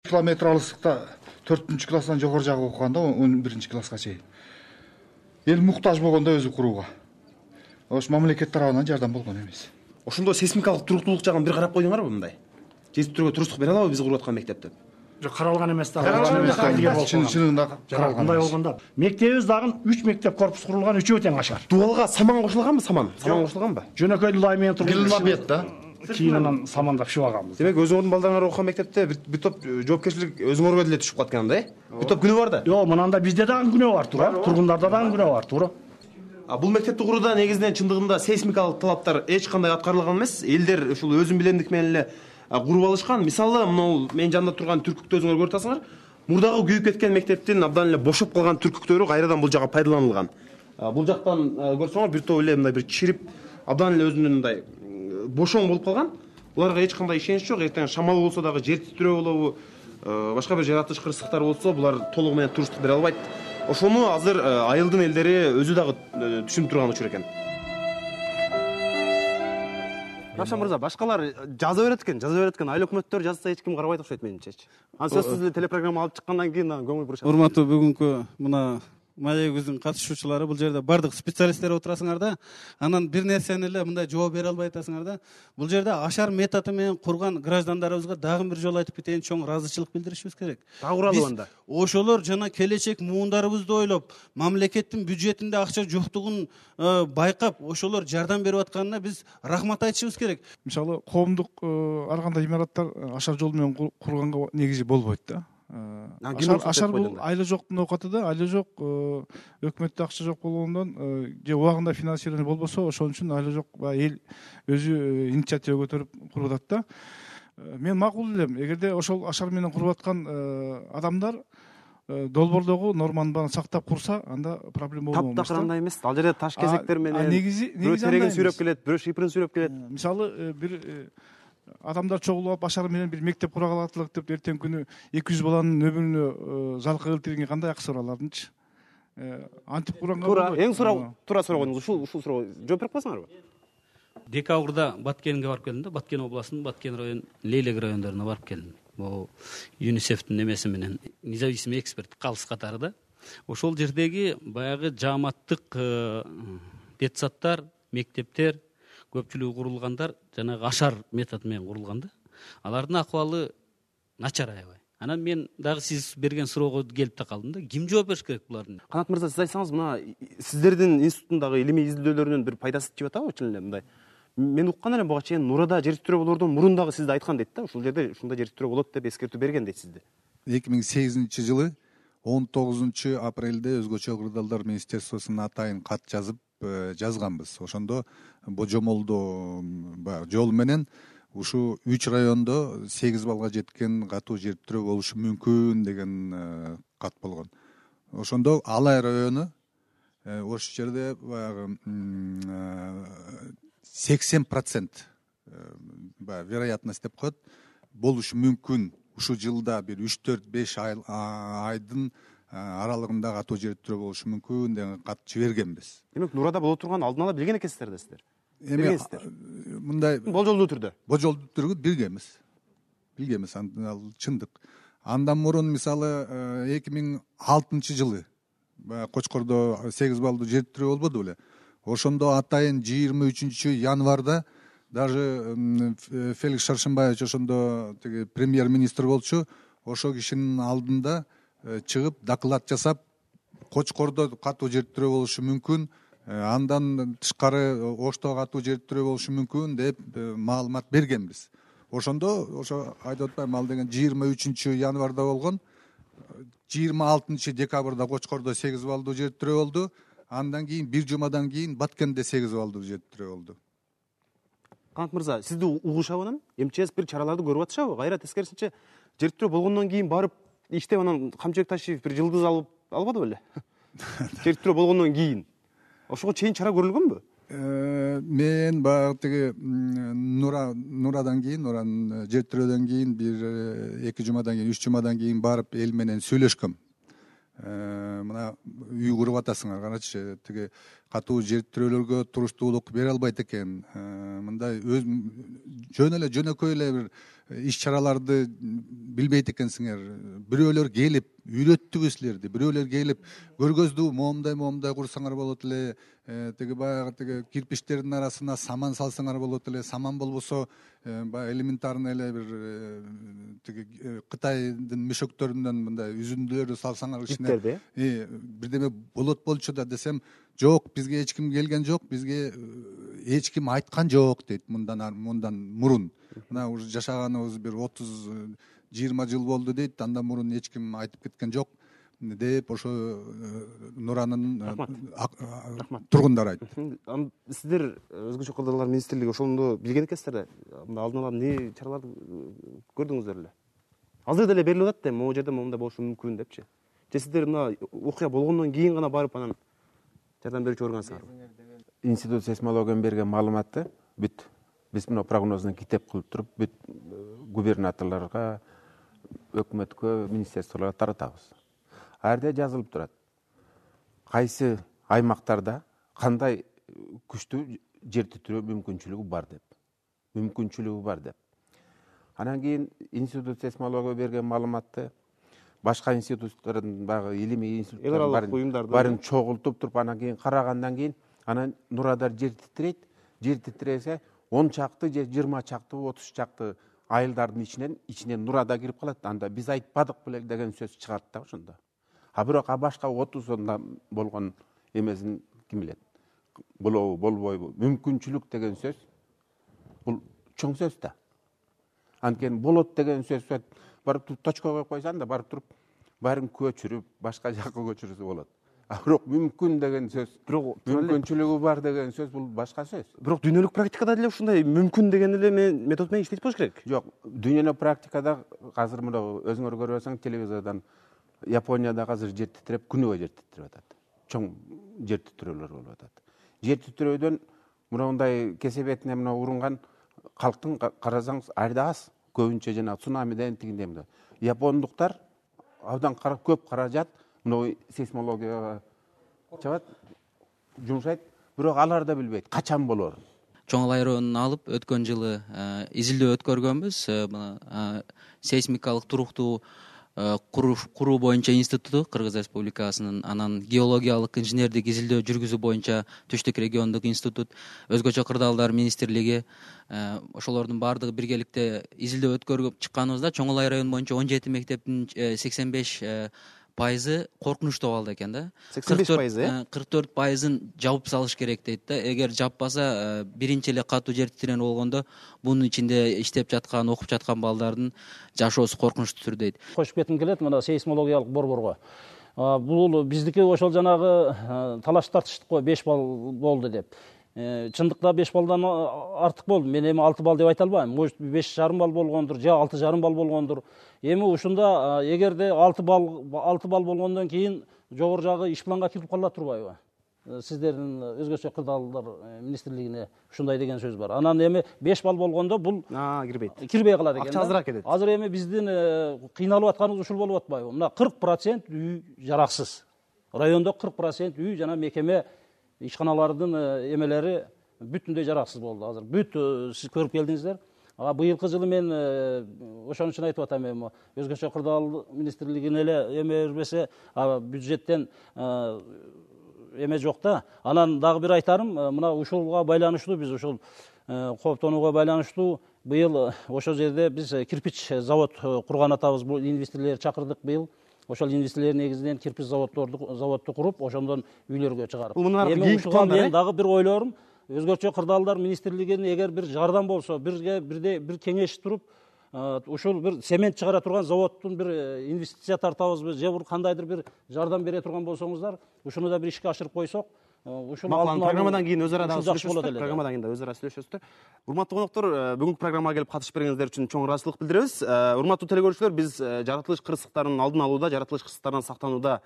километр алыстыкта 4 класстан жогору жагы окуганда 11 класска чейин эл муктаж болгондо өзү курууга ошо мамлекет тарабынан жардам болгон эмес. Ошондо сейсмикалык туруктуулук жагын бир карап койдуңарбы мындай? Жертүрөгө туруктук бере алабы биз куруп аткан мектепти? Жок, каралган эмес да. Чынында каралган. Мындай болгондо мектебибиз дагы 3 мектеп корпус курулган, 3-өө тең ашар. Дуалга саман кошулганбы? Саман кошулганбы? Жөнөкөй лай менен Килинма бет да. Кийин анан самандап чыгып алганбыз. Демек өзүңөрдүн балдарыңар окуган мектепте бир топ жоопкерчилик өзүңөргө деле түшүп калат экен да? Бир топ күнөө бар да. Жок, мынанда бизде дагы күнөө бар туура. Тургундарда дагы күнөө бар туура. Бул мектепти курууда негизинен чындыгында сейсмикалык талаптар эч кандай аткарылган эмес. Элдер ушул өзүн билендик менен эле куруп алышкан. Мисалы, мына менин жанымда турган түркүктү өзүңөр көрүп атасыңар. Мурдагы күйүп кеткен мектептин абдан эле бошоп калган түркүктөрү кайрадан бул жакка пайдаланылган. Бул жактан көрсөңөр бир топ эле мындай бир чирип, абдан эле өзүнүн мындай бошоң болуп калган. Буларга эч кандай ишенич жок. Эртең шамал болсо дагы, жер титирөө болобу, башка бир жаратылыш кырсыктар болсо, булар толугу менен туруштук бере албайт. Ошону азыр айылдын элдери өзү дагы түшүнүп турган учур экен. Равшан мырза, башкалар жаза берет экен, айыл өкмөттөр жазса эч ким карабайт окшойт менимчечи. Анан сөзсүз эле телепрограмма алып чыккандан кийин көңүл бурушат. Урматтуу бүгүнкү мына маегибиздин катышуучулары, бул жерде бардык специалисттер отурасыңар да, анан бир нерсени эле мындай жооп бере албай атасыңар да. Бул жерде ашар методу менен курган граждандарыбызга дагы бир жолу айтып кетейин, чоң ыраазычылык билдиришибиз керек. Дагы куралы анда. Ошолор жана келечек муундарыбызды ойлоп, мамлекеттин бюджетинде акча жоктугун байкап, ошолор жардам берип атканына биз рахмат айтышыбыз керек. Мисалы, коомдук ар кандай имараттар ашар жол менен курганга негизи болбойт да. Ашар бул айла жоктун оокаты да, айла жок, өкмөттө акча жок болгондон же убагында финансирование болбосо, ошон үчүн айла жок эл өзү инициатива көтөрүп куруп атат да. Мен макул элем, эгерде ошол ашар менен куруп аткан адамдар долбоордогу норманы сактап курса, анда проблема болмок эмес. Таптакыр андай эмес. Ал жерде таш кезектер менен негизи тереген сүйрөп келет, бирөө шиприн сүйрөп келет. Мисалы, бир адамдар чогулуп алып ашар менен бир мектеп кура калатлык деп эртең күнү 200 баланын өмүрүнө жалкы келтиргенге кандай акысы бар алардынчы? Антип курганга туура, эң туура суроо койдуңуз. Ушул суроого жооп берип койсоңарбы? Декабрда Баткенге барып келдим да, Баткен областынын Баткен район, Лейлек райондоруна барып келдим. Бул ЮНИСЕФтин эмеси менен независимый эксперт калыс катары да. Ошол жердеги баягы жааматтык детсадтар, мектептер көпчүлүгү курулгандар жанагы ашар методу менен курулган да. Алардын акыбалы начар аябай. Анан мен дагы сиз берген суроого келип да калдым да. Ким жооп бериш керек булардын? Канат мырза, сиз айтсаңыз, мына сиздердин институттундагы илимий изилдөөлөрүнүн бир пайдасы тип атабы чын эле мындай? Мен уккан элем буга чейин Нурада жер титирөө болордон мурун дагы сизде айткан дейт да. Ушул жерде ушундай жер титирөө болот деп эскертүү берген дейт сизде. 2008-жылы 19-апрелде өзгөчө кырдаалдар министерствосуна атайын кат жазып жазганбыз. Ошондо божомолдоо жол менен ушу 3 райондо 8 балга жеткен катуу жер титирөө болушу мүмкүн деген кат болгон. Ошондо Алай району ошол жерде баягы 80% вероятность деп коет, болушу мүмкүн. Ушу жылда бир 3-4-5 айдын аралыгында катуу жер титирөө болушу мүмкүн деген кат жибергенбиз. Демек, Нурада боло турган алдын ала билген экенсиздер да сиздер. Мындай болжолдуу түрдө. Болжолдуу түрдө билгенбиз, ал чындык. Андан мурун мисалы 2006-жылы Кочкордо 8 балдуу жер титирөө болбоду беле? Ошондо атайын 23 январда даже Феликс Шаршембаевич ошондо премьер-министр болчу, ошол кишинин алдында чыгып доклад жасап, Кочкордо катуу жер титирөө болушу мүмкүн, андан тышкары Ошто катуу жер титирөө болушу мүмкүн деп маалымат бергенбиз. Ошондо айтып атпайм, ал деген 23 январда болгон, 26 декабрда Кочкордо 8 балдуу жер титирөө болду. Андан кийин бир жумадан кийин Баткенде 8 балдуу жер титирөө болду. Канат мырза, сизди угушабы анан? МЧС бир чараларды көрүп атышабы? Кайра тескерисинче жер титирөө болгондон кийин барып иштеп анан Камчыбек Ташиев бир жылдыз албады беле? Жер титирөө болгондон кийин. Ошого чейин чара көрүлгөнбү? Мен баягы Нурадан кийин, Нуранын жер титирөөдөн кийин бир 2 жумадан кийин, 3 жумадан кийин барып эл менен сүйлөшкөм. мына үй куруп атасыңар, карачы, тиги катуу жер тирөөлөргө туруштуулук бере албайт экен. Мындай жөн эле жөнөкөй эле бир иш чараларды билбейт экенсиңер. Бирөөлөр келип үйрөттүгү силерди. Бирөөлөр келип көргөздүү моомдай курсаңар болот эле. Тиги баягы тиги кирпичтердин арасына саман салсаңар болот эле. Саман болбосо баягы элементарный эле бир тиги Кытайдын мешөктөрүнөн мындай үзүндүлөрдү салсаңар ичине бирдеме болот болчу да десем, жок, бизге эч ким келген жок, бизге эч ким айткан жок дейт мындан мурун. Мына уже жашаганыбыз бир 30-20 жыл болду дейт, андан мурун эч ким айтып кеткен жок деп ошо Нуранын тургундары айтты. Сиздер өзгөчө кырдаалдар министрлиги ошондо билген экенсиздер да, алдын ала эмне чараларды көрдүңүздөр эле? Азыр деле берилип атат да, могу жерде момундай болушу мүмкүн депчи. Же сиздер мына окуя болгондон кийин гана барып анан жардам берүүчү көргөнсүңөрбү? Институт сейсмологиядан берген маалыматты бүт биз мына прогнозун китеп кылып туруп бүт губернаторлорго, өкмөткө, министрликтелерге таратабыз. Аарда жазылып турат. Кайсы аймактарда кандай күчтүү жер титирөө мүмкүнчүлүгү бар деп. Анан кийин институт сейсмология берген маалыматты башка институттардын багы илимий институттардын барын чогултуп туруп анан кийин карагандан кийин анан Нурадар жер титирейт. Жер титиресе 10 чакты же 20 чакты, 30 чакты айылдардын ичинен Нурада кирип калат. Анда биз айтпадык беле деген сөз чыгат да ошондо. А бирок башка 30 болгон эмесин ким билет? Болобу, болбойбу? Мүмкүнчүлүк деген сөз бул чоң сөз да. Анткени болот деген сөз барып туруп точка коюп койсаң да барып туруп баарын көчүрүп, башка жакка көчүрүсү болот. А бирок мүмкүн деген сөз, мүмкүнчүлүгү бар деген сөз бул башка сөз. Бирок дүйнөлүк практикада деле ушундай мүмкүн деген эле метод менен иштейт болуш керек. Жок, дүйнөлүк практикада азыр мына өзүңөр көрүп атсаң телевизордон Японияда азыр жер титиреп, күнүгө жер титирип атат. Чоң жер титирөөлөр болуп атат. Жер титирөөдөн мындай кесебетине мына урунган калктын карасаңыз айда аз, көбүнчө жана цунамиден тигиндей. Япондуктар абдан көп каражат мына сейсмологияга чабат, жумшайт, бирок алар да билбейт качан болорун. Чоңалай районун алып өткөн жылы изилдөө өткөргөнбүз. Мына сейсмикалык туруктуу куруу боюнча институту Кыргыз Республикасынын, анан геологиялык инженердик изилдөө жүргүзүү боюнча Түштүк региондук институт, өзгөчө кырдаалдар министрлиги, ошолордун баардыгы биргеликте изилдөө өткөрүп чыкканыбызда Чоңалай району боюнча 17 мектептин 85% коркунучтуу абалда экен да. 85%? 44%ын жабып салыш керек дейт да. Эгер жаппаса, биринчи эле катуу жер титирен болгондо бунун ичинде иштеп жаткан, окуп жаткан балдардын жашоосу коркунучтуу түрдө дейт. Кошуп кетким келет мына сейсмологиялык борборго. Бул биздики ошол жанагы талаш тартыштык го 5 балл болду деп. Чындыкта 5 балдан артык болду. Мен эми 6 балл деп айта албайм. Может 5,5 балл болгондур, же 6,5 балл болгондур. Эми ушунда эгерде 6 балл болгондон кийин жогору жагы иш планга кирип кала турбайбы? Сиздердин өзгөчө кырдаалдар министрлигине ушундай деген сөз бар. Анан эми 5 балл болгондо бул кирбей калат экен. Акча азыраак кетет. Азыр эми биздин кыйналып атканыбыз ушул болуп атпайбы? Мына 40% үй жараксыз. Райондо 40% үй жана мекеме ишканалардын эмелери бүтүндөй жараксыз болду. Азыр бүт сиз көрүп келдиңиздер. Быйылкы жылы мен ошон үчүн айтып атам, эми өзгөчө кырдаал министрлигине эле эме бербесе, бюджеттен эме жок да. Анан дагы бир айтарым, мына ушулга байланыштуу биз ушул кооптонууга байланыштуу быйыл ошол жерде биз кирпич завод курган атабыз. Бул инвесторлорду чакырдык быйыл. Ошол инвесторлор негизинен кирпич заводду куруп, ошондон үйлөргө чыгарып. Эми ушуга мен дагы бир ойлорум, өзгөчө кырдаалдар министрлигинин эгер бир жардам болсо, бир кеңеш туруп, ушул бир цемент чыгара турган заводдун бир инвестиция тартабызбы, же кандайдыр бир жардам бере турган болсоңуздар, ушуну да бир ишке ашырып койсок, ушул программадан кийин өзара сүйлөшөсүздөр. Урматтуу коноктор, бүгүнкү программага келип катышып бергениңиздер үчүн чоң ыраазычылык билдиребиз. Урматтуу телекөрүүчүлөр, биз жаратылыш кырсыктарынын алдын алууда, жаратылыш кырсыктарынан сактанууда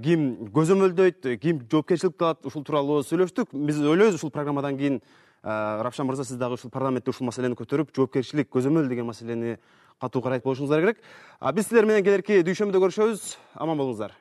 ким көзөмөлдөйт, ким жоопкерчиликти алат, ушул тууралуу сүйлөштүк. Биз ойлойбуз ушул программадан кийин Равшан мырза, сиз дагы ушул парламентте ушул маселени көтөрүп, жоопкерчилик, көзөмөл деген маселени катуу карайт болушуңуздар керек. Биз силер менен келерки дүйшөмбүдө көрүшөбүз. Аман болуңуздар.